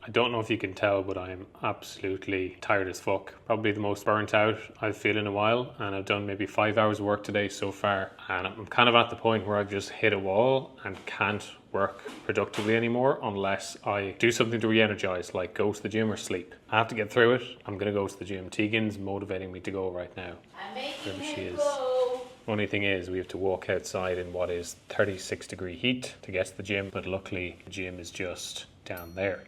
I don't know if you can tell, but I'm absolutely tired as fuck. Probably the most burnt out I've felt in a while, and I've done maybe 5 hours of work today so far. And I'm kind of at the point where I've just hit a wall and can't work productively anymore unless I do something to re-energize, like go to the gym or sleep. I have to get through it. I'm going to go to the gym. Tegan's motivating me to go right now. I'm making Wherever she him is. go. Only thing is, we have to walk outside in what is 36-degree heat to get to the gym, but luckily the gym is just down there.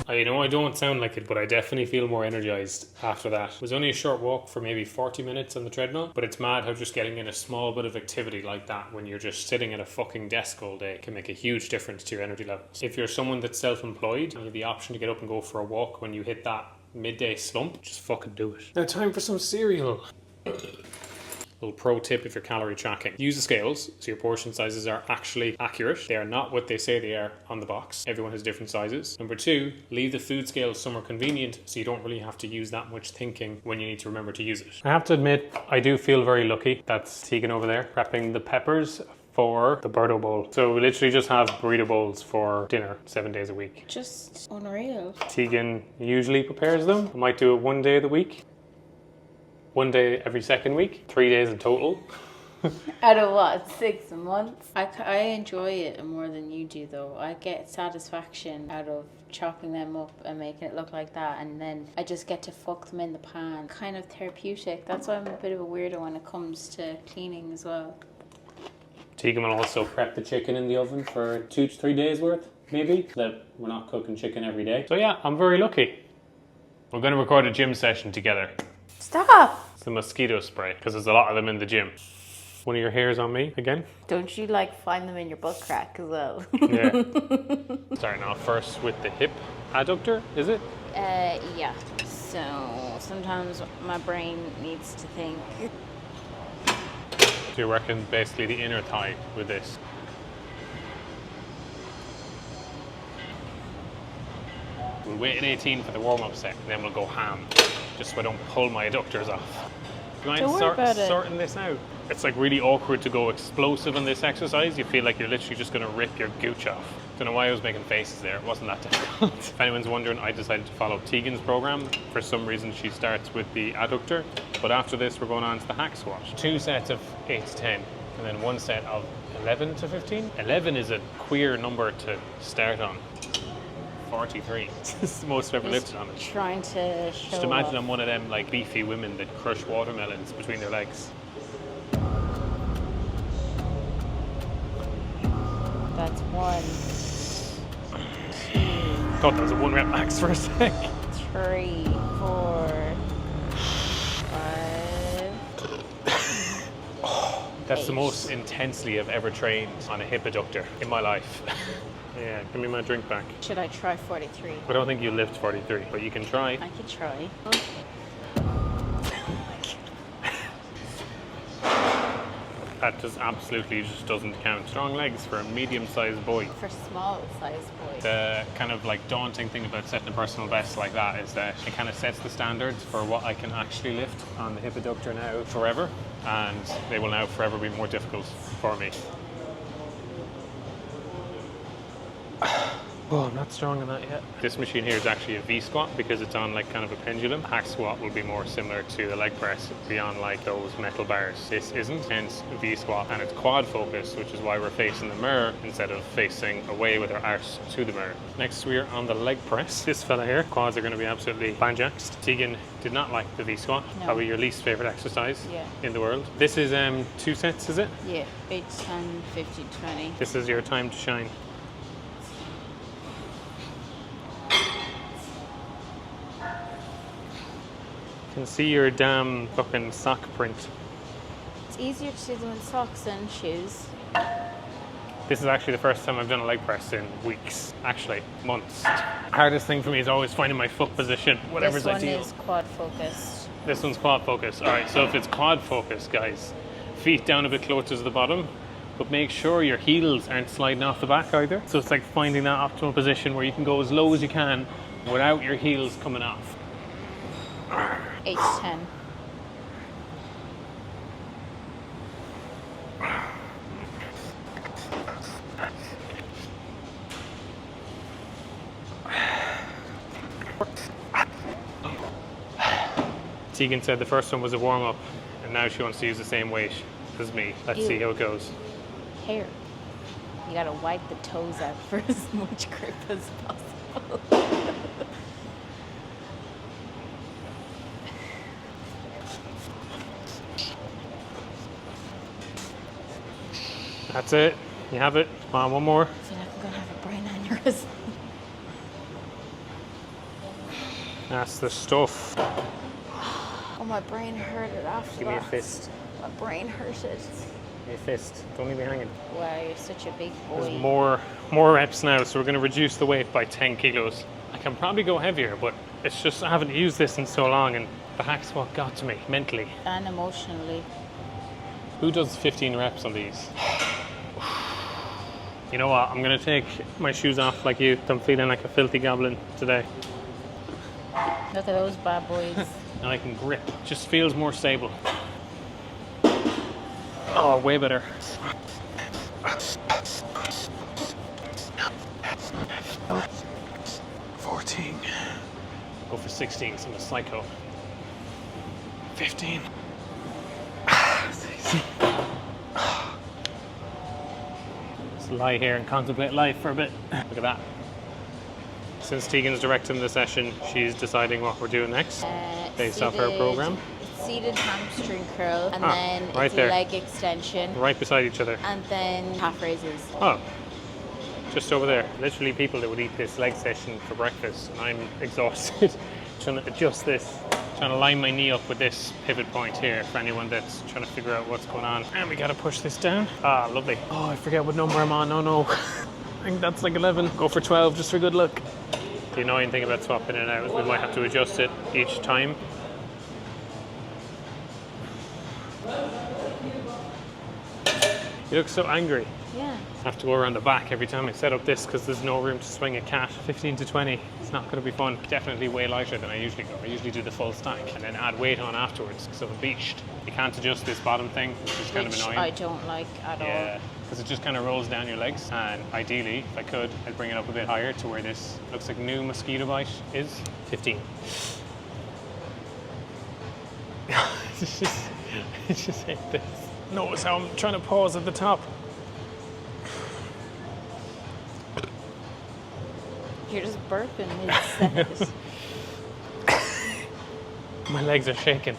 I know I don't sound like it, but I definitely feel more energized after that. It was only a short walk for maybe 40 minutes on the treadmill, but it's mad how just getting in a small bit of activity like that when you're just sitting at a fucking desk all day can make a huge difference to your energy levels. If you're someone that's self-employed and you have the option to get up and go for a walk when you hit that midday slump, just fucking do it. Now time for some cereal. Little pro tip if you're calorie tracking. Use the scales so your portion sizes are actually accurate. They are not what they say they are on the box. Everyone has different sizes. Number 2, leave the food scale somewhere convenient so you don't really have to use that much thinking when you need to remember to use it. I have to admit, I do feel very lucky. That's Tegan over there prepping the peppers for the burrito bowl. So we literally just have burrito bowls for dinner 7 days a week. Just unreal. Tegan usually prepares them. I might do it 1 day of the week. 1 day every second week, 3 days in total. Out of what, 6 months? I enjoy it more than you do though. I get satisfaction out of chopping them up and making it look like that, and then I just get to fuck them in the pan. Kind of therapeutic. That's why I'm a bit of a weirdo when it comes to cleaning as well. Tegan will also prep the chicken in the oven for 2 to 3 days worth, maybe, so that we're not cooking chicken every day. So yeah, I'm very lucky. We're going to record a gym session together. Stop! It's the mosquito spray, because there's a lot of them in the gym. One of your hairs on me again? Don't you find them in your butt crack as well? Yeah. Starting off first with the hip adductor, is it? Yeah. So sometimes my brain needs to think. So you're working basically the inner thigh with this. We'll wait at 18 for the warm-up set, and then we'll go ham, just so I don't pull my adductors off. Do you mind sorting this out? It's like really awkward to go explosive on this exercise. You feel like you're literally just going to rip your gooch off. Don't know why I was making faces there. It wasn't that difficult. If anyone's wondering, I decided to follow Tegan's program. For some reason, she starts with the adductor. But after this, we're going on to the hack squat. 2 sets of 8 to 10, and then 1 set of 11 to 15. 11 is a queer number to start on. 43. It's the most I've ever lifted on it. Trying to show Just imagine off. I'm one of them like beefy women that crush watermelons between their legs. That's 1, 2, Thought that was a 1 rep max for a sec. 3, 4, 5. That's the most intensely I've ever trained on a hip adductor in my life. Yeah, give me my drink back. Should I try 43? I don't think you lift 43, but you can try. I could try. That just absolutely just doesn't count. Strong legs for a medium-sized boy. For small-sized boys. The kind of like daunting thing about setting a personal best like that is that it kind of sets the standards for what I can actually lift on the hip adductor now forever, and they will now forever be more difficult for me. Oh, I'm not strong on that yet. This machine here is actually a V-squat because it's on like kind of a pendulum. Hack squat will be more similar to the leg press beyond like those metal bars. This isn't, hence V-squat, and it's quad focus, which is why we're facing the mirror instead of facing away with our arse to the mirror. Next we're on the leg press. This fella here, quads are going to be absolutely banjaxed. Tegan did not like the V-squat. No. Probably your least favorite exercise Yeah. in the world. This is 2 sets, is it? Yeah, 8, 10, 15, 20. This is your time to shine. Can see your damn fucking sock print. It's easier to do them in socks than shoes. This is actually the first time I've done a leg press in weeks, actually months. Hardest thing for me is always finding my foot position, whatever's ideal. This one is quad focused. This one's quad focused. All right, so if it's quad focused, guys, feet down a bit closer to the bottom, but make sure your heels aren't sliding off the back either. So it's like finding that optimal position where you can go as low as you can without your heels coming off. 8 to 10. Tegan said the first one was a warm-up, and now she wants to use the same weight as me. Let's see how it goes. Hair. You gotta wipe the toes out for as much grip as possible. That's it. You have it. Come on, one more. I feel like I'm gonna have a brain aneurysm. That's the stuff. Oh, my brain hurted after Give me a that. fist. My brain hurted. Give me a fist. Don't leave me hanging. Wow, you're such a big There's boy. more reps now, so we're going to reduce the weight by 10 kilos. I can probably go heavier, but it's just I haven't used this in so long, and the hack's what got to me mentally. And emotionally. Who does 15 reps on these? You know what? I'm going to take my shoes off like you. I'm feeling like a filthy goblin today. Look at those bad boys. And I can grip. Just feels more stable. Oh, way better. 14. Go for 16, because I'm a psycho. 15. Just lie here and contemplate life for a bit. Look at that. Since Tegan's directing the session, she's deciding what we're doing next based off her program. Seated hamstring curl, and then right it's there. leg extension, Right beside each other. and then calf raises. Oh, just over there. Literally people that would eat this leg session for breakfast, and I'm exhausted trying to adjust this, trying to line my knee up with this pivot point here for anyone that's trying to figure out what's going on. And we gotta push this down. Ah, lovely. Oh, I forget what number I'm on. No. I think that's like 11. Go for 12 just for good luck. The annoying thing about swapping it out is we might have to adjust it each time. You look so angry. Yeah. I have to go around the back every time I set up this because there's no room to swing a cat. 15 to 20. It's not going to be fun. Definitely way lighter than I usually go. I usually do the full stack and then add weight on afterwards because I'm beached. You can't adjust this bottom thing, which is kind of annoying. I don't like at all. Because it just kind of rolls down your legs. And ideally, if I could, I'd bring it up a bit higher to where this looks like new mosquito bite is. 15. It's just hate this. Notice how I'm trying to pause at the top. You're just burping mid-set. My legs are shaking.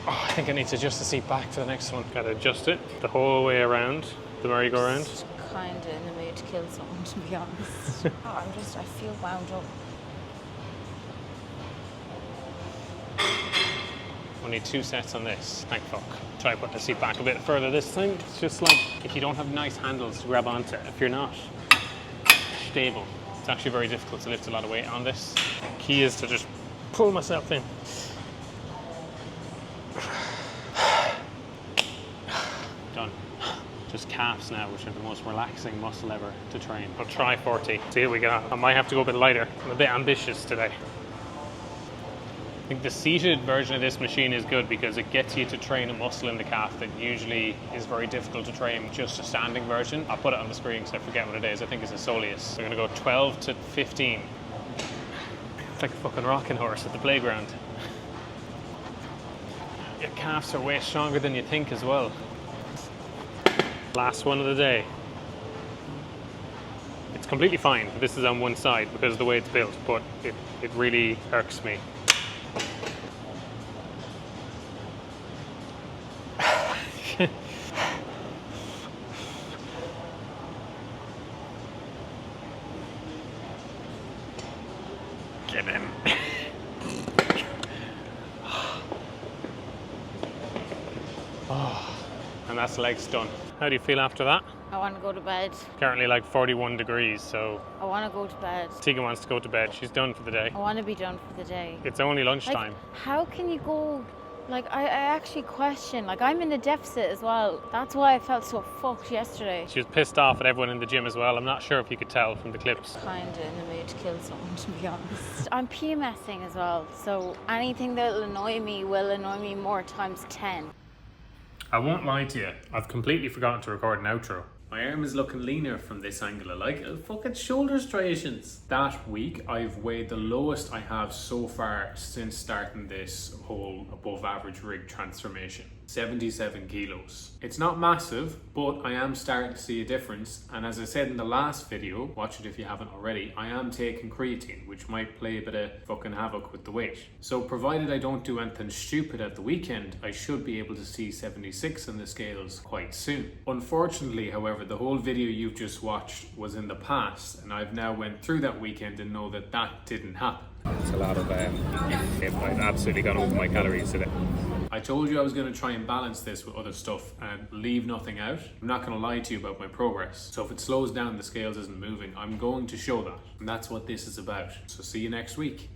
Oh, I think I need to adjust the seat back for the next one. Gotta adjust it the whole way around the merry-go-round. Just kind of in the mood to kill someone, to be honest. I feel wound up. Only 2 sets on this, thank fuck. Try putting the seat back a bit further this time. It's just like, if you don't have nice handles to grab onto, if you're not stable, it's actually very difficult to lift a lot of weight on this. Key is to just pull myself in. Done. Just calves now, which are the most relaxing muscle ever to train. I'll try 40, see how we get on. I might have to go a bit lighter. I'm a bit ambitious today. I think the seated version of this machine is good because it gets you to train a muscle in the calf that usually is very difficult to train just a standing version. I'll put it on the screen because I forget what it is. I think it's a soleus. We're going to go 12 to 15. It's like a fucking rocking horse at the playground. Your calves are way stronger than you think as well. Last one of the day. It's completely fine. This is on one side because of the way it's built, but it really irks me. Get in. Oh, and that's legs done. How do you feel after that? I want to go to bed. Currently like 41 degrees, so I want to go to bed. Tegan wants to go to bed. She's done for the day. I want to be done for the day. It's only lunchtime. Like, how can you go? Like, I actually question. Like, I'm in a deficit as well. That's why I felt so fucked yesterday. She was pissed off at everyone in the gym as well. I'm not sure if you could tell from the clips. Kind of in the mood to kill someone, to be honest. I'm PMSing as well, so anything that'll annoy me will annoy me more times 10. I won't lie to you. I've completely forgotten to record an outro. My arm is looking leaner from this angle. I like it. Fucking shoulder striations. That week, I've weighed the lowest I have so far since starting this whole above average rig transformation. 77 kilos. It's not massive, but I am starting to see a difference. And as I said in the last video, watch it if you haven't already, I am taking creatine, which might play a bit of fucking havoc with the weight. So provided I don't do anything stupid at the weekend, I should be able to see 76 on the scales quite soon. Unfortunately, however, the whole video you've just watched was in the past, and I've now went through that weekend and know that that didn't happen. It's a lot of I've absolutely gone over my calories today. I told you I was going to try and balance this with other stuff and leave nothing out. I'm not going to lie to you about my progress. So if it slows down, the scales isn't moving, I'm going to show that. And that's what this is about. So see you next week.